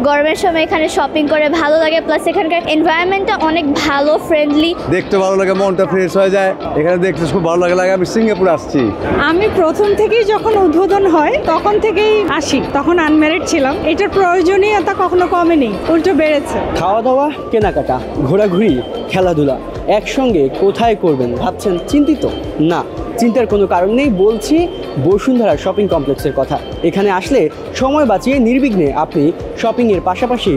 গরমের সময় এখানে শপিং করে ভালো লাগে, প্লাস এখানকার এনভায়রনমেন্টটা অনেক ভালো, ফ্রেন্ডলি, দেখতে ভালো লাগে, মনটা ফ্রেশ হয়ে যায়। এখানে দেখতে খুব ভালো লাগে। আমি সিঙ্গাপুর আসছি। আমি প্রথম থেকেই যখন উদ্বোধন হয় তখন থেকেই আসি, তখন আনম্যারিড ছিলাম। এটার প্রয়োজনীয়তা কখনো কমেনি, উল্টো বেড়েছে। খাওয়া দাওয়া, কেনাকাটা, ঘোরাঘুরি, খেলাধুলা একসঙ্গে কোথায় করবেন ভাবছেন? চিন্তিত? না, চিন্তার কোনো কারণ নেই। বলছি বসুন্ধরা শপিং কমপ্লেক্সের কথা। এখানে আসলে সময় বাঁচিয়ে নির্বিঘ্নে আপনি শপিংয়ের পাশাপাশি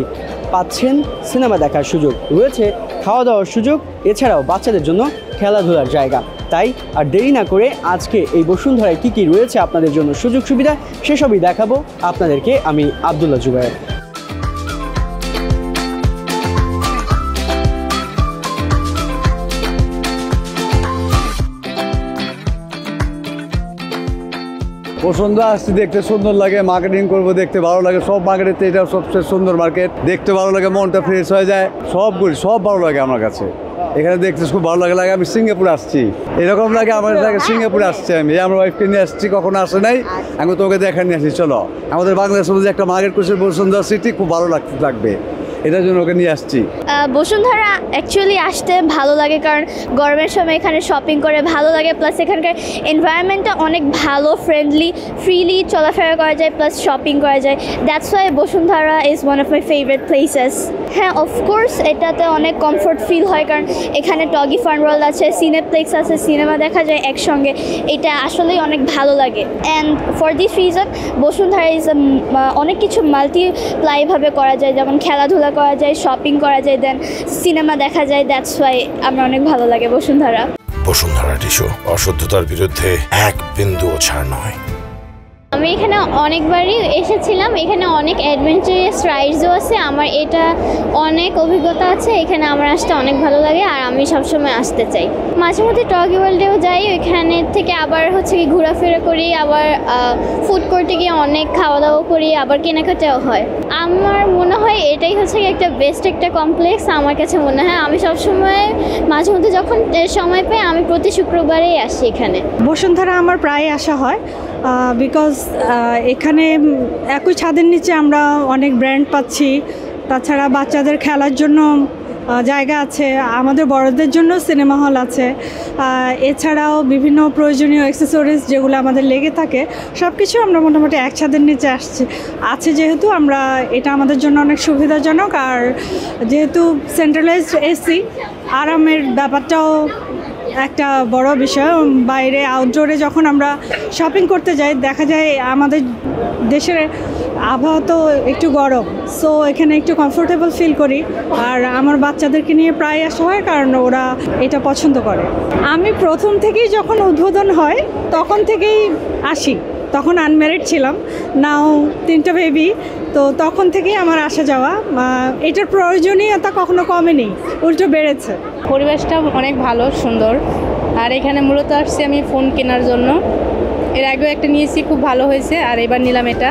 পাচ্ছেন সিনেমা দেখার সুযোগ, রয়েছে খাওয়া দাওয়ার সুযোগ, এছাড়াও বাচ্চাদের জন্য খেলাধুলার জায়গা। তাই আর দেরি না করে আজকে এই বসুন্ধরায় কী কী রয়েছে আপনাদের জন্য সুযোগ সুবিধা, সেসবই দেখাবো আপনাদেরকে আমি আব্দুল্লাহ জুবায়ের। বসুন্ধরা আসছি, দেখতে সুন্দর লাগে, মার্কেটিং করবো, দেখতে ভালো লাগে। সব মার্কেটের এটা সবচেয়ে সুন্দর মার্কেট, দেখতে ভালো লাগে, মনটা ফ্রেশ হয়ে যায়। সব ভালো লাগে আমার কাছে। এখানে দেখতে খুব ভালো লাগে। আমি সিঙ্গাপুর আসছি, এরকম লাগে আমার সিঙ্গাপুরে আসছি। আমি আমার ওয়াইফকে নিয়ে আসছি, কখনো আসে নাই। আমি তোমাকে দেখা নিয়ে আসছি, চলো আমাদের বাংলাদেশের মধ্যে একটা মার্কেট করছে বসুন্ধরা সিটি, খুব ভালো লাগবে, এটার জন্য ওকে নিয়ে আসছি। বসুন্ধরা অ্যাকচুয়ালি আসতে ভালো লাগে কারণ গরমের সময় এখানে শপিং করে ভালো লাগে, প্লাস এখানকার এনভায়রনমেন্টটা অনেক ভালো, ফ্রেন্ডলি, ফ্রিলি চলাফেরা করা যায়, প্লাস শপিং করা যায়। That's why Bashundhara is one of my favourite places. হ্যাঁ, অফকোর্স এটাতে অনেক কমফোর্ট ফিল হয় কারণ এখানে টগি ফান ওয়ার্ল্ড আছে, সিনেপ্লেক্স আছে, সিনেমা দেখা যায় একসঙ্গে। এটা আসলেই অনেক ভালো লাগে। And for this reason Bashundhara is অনেক কিছু মাল্টিপ্লাইভাবে করা যায়, যেমন খেলাধুলা করা যায়, শপিং করা যায়, দেন সিনেমা দেখা যায়। দ্যাটস ওয়াই আমার অনেক ভালো লাগে বসুন্ধরা। বসুন্ধরা টিস্যু, অশুদ্ধতার বিরুদ্ধে এক বিন্দুও ছাড় নয়। আমি এখানে অনেকবারই এসেছিলাম। এখানে অনেক অ্যাডভেঞ্চারাস রাইডসও আছে। আমার এটা অনেক অভিজ্ঞতা আছে। এখানে আমার আসতে অনেক ভালো লাগে আর আমি সবসময় আসতে চাই। মাঝে মধ্যে টগি ওয়ার্ল্ডেও যাই, ওইখানে থেকে আবার হচ্ছে কি ঘোরাফেরা করি, আবার ফুড কোর্টে গিয়ে অনেক খাওয়া দাওয়া করি, আবার কেনাকাটাও হয়। আমার মনে হয় এটাই হচ্ছে একটা বেস্ট একটা কমপ্লেক্স আমার কাছে মনে হয়। আমি সবসময় মাঝে মধ্যে যখন সময় পাই আমি প্রতি শুক্রবারেই আসি এখানে। বসুন্ধরা আমার প্রায় আসা হয়, বিকজ এখানে একই ছাদের নিচে আমরা অনেক ব্র্যান্ড পাচ্ছি। তাছাড়া বাচ্চাদের খেলার জন্য জায়গা আছে, আমাদের বড়দের জন্য সিনেমা হল আছে, এছাড়াও বিভিন্ন প্রয়োজনীয় অ্যাক্সেসরিজ যেগুলো আমাদের লেগে থাকে সব কিছু আমরা মোটামুটি এক ছাদের নিচে আছে। যেহেতু আমরা এটা আমাদের জন্য অনেক সুবিধাজনক, আর যেহেতু সেন্ট্রালাইজড এসি, আরামের ব্যাপারটাও একটা বড় বিষয়। বাইরে আউটডোরে যখন আমরা শপিং করতে যাই দেখা যায় আমাদের দেশের আবহাওয়া তো একটু গরম, সো এখানে একটু কমফোর্টেবল ফিল করি। আর আমার বাচ্চাদেরকে নিয়ে প্রায় আসা হয় কারণ ওরা এটা পছন্দ করে। আমি প্রথম থেকেই যখন উদ্বোধন হয় তখন থেকেই আসি, তখন আনম্যারিড ছিলাম, নাও 3টা বেবি, তো তখন থেকেই আমার আসা যাওয়া। এটার প্রয়োজনীয়তা কখনো কমেনি, উল্টো বেড়েছে। পরিবেশটা অনেক ভালো, সুন্দর। আর এখানে মূলত আসছি আমি ফোন কেনার জন্য। এর আগেও একটা নিয়েছি, খুব ভালো হয়েছে, আর এবার নিলাম এটা।